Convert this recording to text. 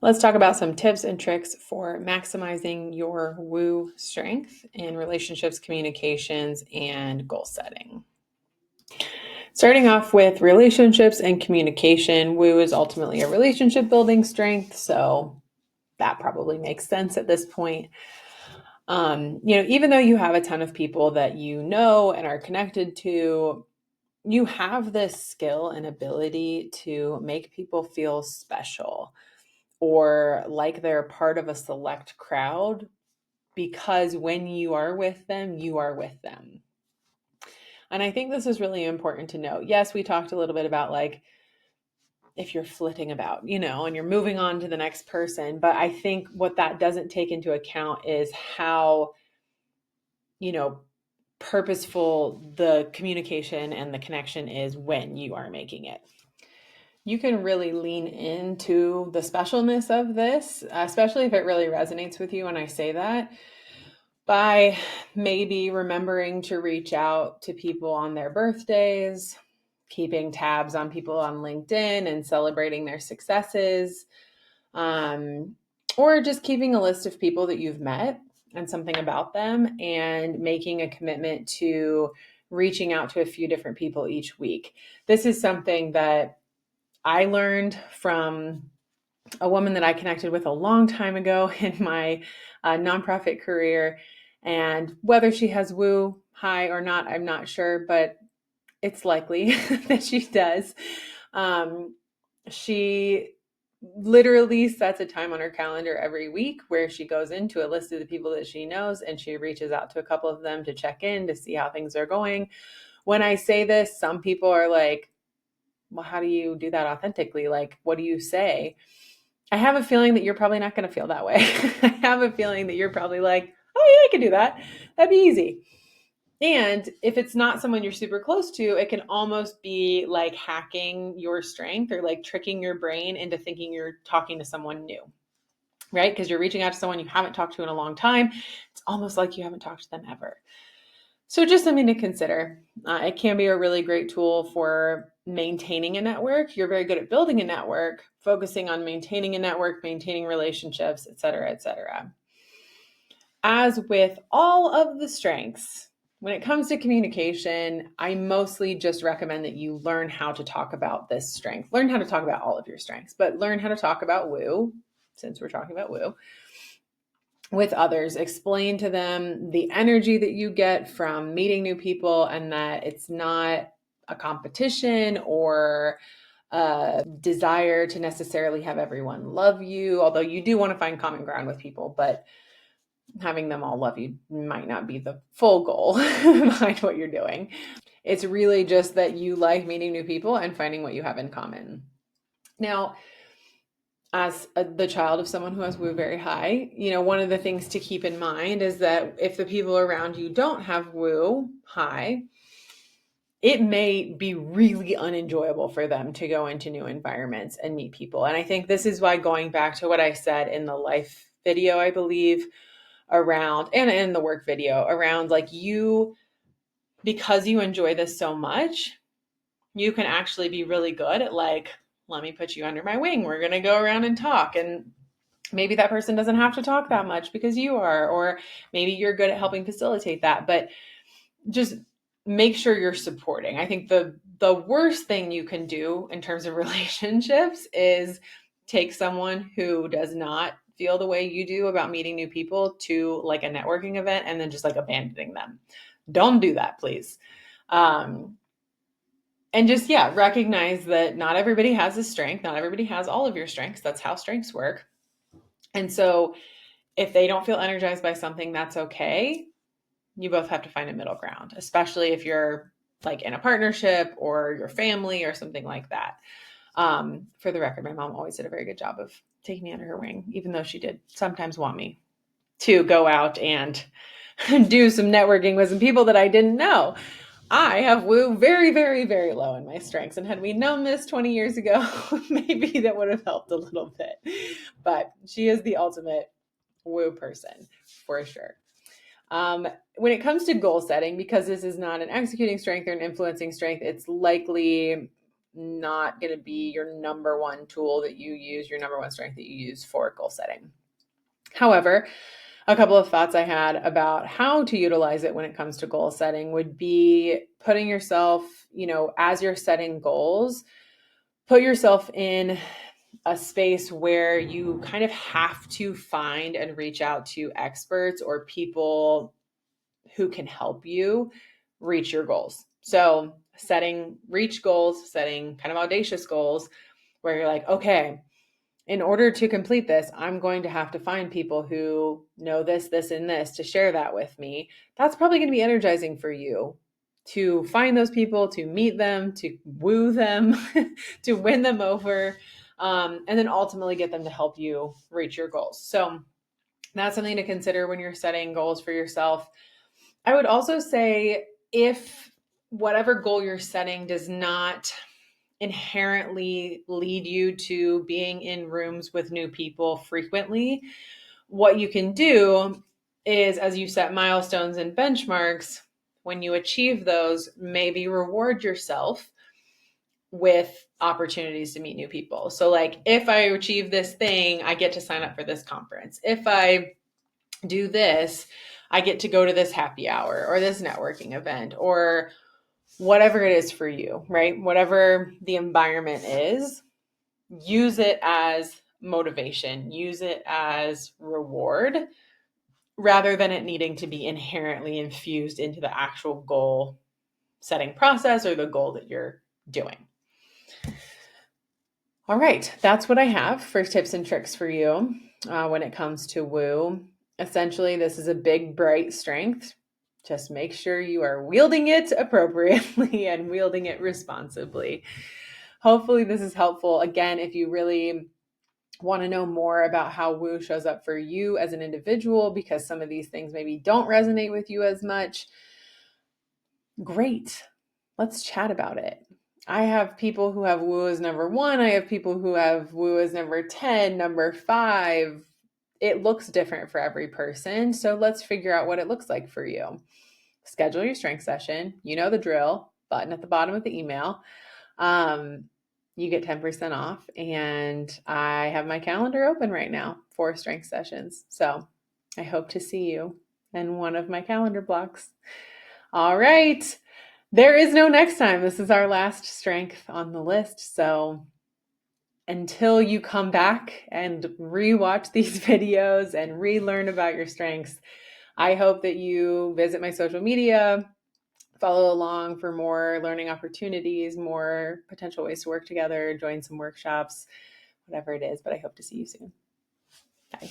Let's talk about some tips and tricks for maximizing your woo strength in relationships, communications, and goal setting. Starting off with relationships and communication, woo is ultimately a relationship building strength, so that probably makes sense at this point. Even though you have a ton of people that you know and are connected to, you have this skill and ability to make people feel special or like they're part of a select crowd because when you are with them, you are with them. And I think this is really important to note. Yes, we talked a little bit about like if you're flitting about, and you're moving on to the next person. But I think what that doesn't take into account is how, you know, purposeful the communication and the connection is when you are making it. You can really lean into the specialness of this, especially if it really resonates with you when I say that, by maybe remembering to reach out to people on their birthdays, keeping tabs on people on LinkedIn and celebrating their successes, um, or just keeping a list of people that you've met and something about them and making a commitment to reaching out to a few different people each week. This is something that I learned from a woman that I connected with a long time ago in my nonprofit career. And whether she has woo high or not, I'm not sure, but it's likely that she does. She literally sets a time on her calendar every week where she goes into a list of the people that she knows and she reaches out to a couple of them to check in to see how things are going. When I say this, some people are like, well, how do you do that authentically? Like, what do you say? I have a feeling that you're probably not going to feel that way. I have a feeling that you're probably like, oh, yeah, I can do that. That'd be easy. And if it's not someone you're super close to, it can almost be like hacking your strength or like tricking your brain into thinking you're talking to someone new, right? Because you're reaching out to someone you haven't talked to in a long time. It's almost like you haven't talked to them ever. So, just something to consider. It can be a really great tool for maintaining a network. You're very good at building a network, focusing on maintaining a network, maintaining relationships, et cetera, et cetera. As with all of the strengths, when it comes to communication, I mostly just recommend that you learn how to talk about this strength. Learn how to talk about all of your strengths, but learn how to talk about woo, since we're talking about woo, with others. Explain to them the energy that you get from meeting new people and that it's not a competition or a desire to necessarily have everyone love you, although you do want to find common ground with people, but having them all love you might not be the full goal behind what you're doing. It's really just that you like meeting new people and finding what you have in common. Now, as the child of someone who has woo very high, one of the things to keep in mind is that if the people around you don't have woo high, it may be really unenjoyable for them to go into new environments and meet people. And I think this is why, going back to what I said in the life video, I believe, around, and in the work video, around like you, because you enjoy this so much, you can actually be really good at like, let me put you under my wing. We're going to go around and talk. And maybe that person doesn't have to talk that much because you are, or maybe you're good at helping facilitate that. But just make sure you're supporting. I think the worst thing you can do in terms of relationships is take someone who does not feel the way you do about meeting new people to like a networking event and then just like abandoning them. Don't do that, please. And just, yeah, recognize that not everybody has a strength. Not everybody has all of your strengths. That's how strengths work. And so if they don't feel energized by something, that's okay. You both have to find a middle ground, especially if you're like in a partnership or your family or something like that. For the record, my mom always did a very good job of taking me under her wing, even though she did sometimes want me to go out and do some networking with some people that I didn't know. I have woo very, very, very low in my strengths. And had we known this 20 years ago, maybe that would have helped a little bit. But she is the ultimate woo person for sure. When it comes to goal setting, because this is not an executing strength or an influencing strength, it's likely not going to be your number one tool that you use, your number one strength that you use for goal setting. However, a couple of thoughts I had about how to utilize it when it comes to goal setting would be putting yourself, as you're setting goals, put yourself in a space where you kind of have to find and reach out to experts or people who can help you reach your goals. So setting reach goals, setting kind of audacious goals where you're like, okay, in order to complete this, I'm going to have to find people who know this, this, and this to share that with me. That's probably going to be energizing for you to find those people, to meet them, to woo them, to win them over, and then ultimately get them to help you reach your goals. So that's something to consider when you're setting goals for yourself. I would also say if whatever goal you're setting does not inherently lead you to being in rooms with new people frequently, what you can do is, as you set milestones and benchmarks, when you achieve those, maybe reward yourself with opportunities to meet new people. So like, if I achieve this thing, I get to sign up for this conference. If I do this, I get to go to this happy hour or this networking event or whatever it is for you, right? Whatever the environment is, use it as motivation, use it as reward, rather than it needing to be inherently infused into the actual goal setting process or the goal that you're doing. All right, that's what I have for tips and tricks for you when it comes to woo. Essentially, this is a big, bright strength. Just make sure you are wielding it appropriately and wielding it responsibly. Hopefully this is helpful. Again, if you really want to know more about how woo shows up for you as an individual, because some of these things maybe don't resonate with you as much, great. Let's chat about it. I have people who have woo as number 1. I have people who have woo as number 10, number 5. It looks different for every person. So let's figure out what it looks like for you. Schedule your strength session. You know the drill. Button at the bottom of the email. You get 10% off, and I have my calendar open right now for strength sessions. So I hope to see you in one of my calendar blocks. All right. There is no next time. This is our last strength on the list. So until you come back and rewatch these videos and relearn about your strengths, I hope that you visit my social media, follow along for more learning opportunities, more potential ways to work together, join some workshops, whatever it is. But I hope to see you soon. Bye.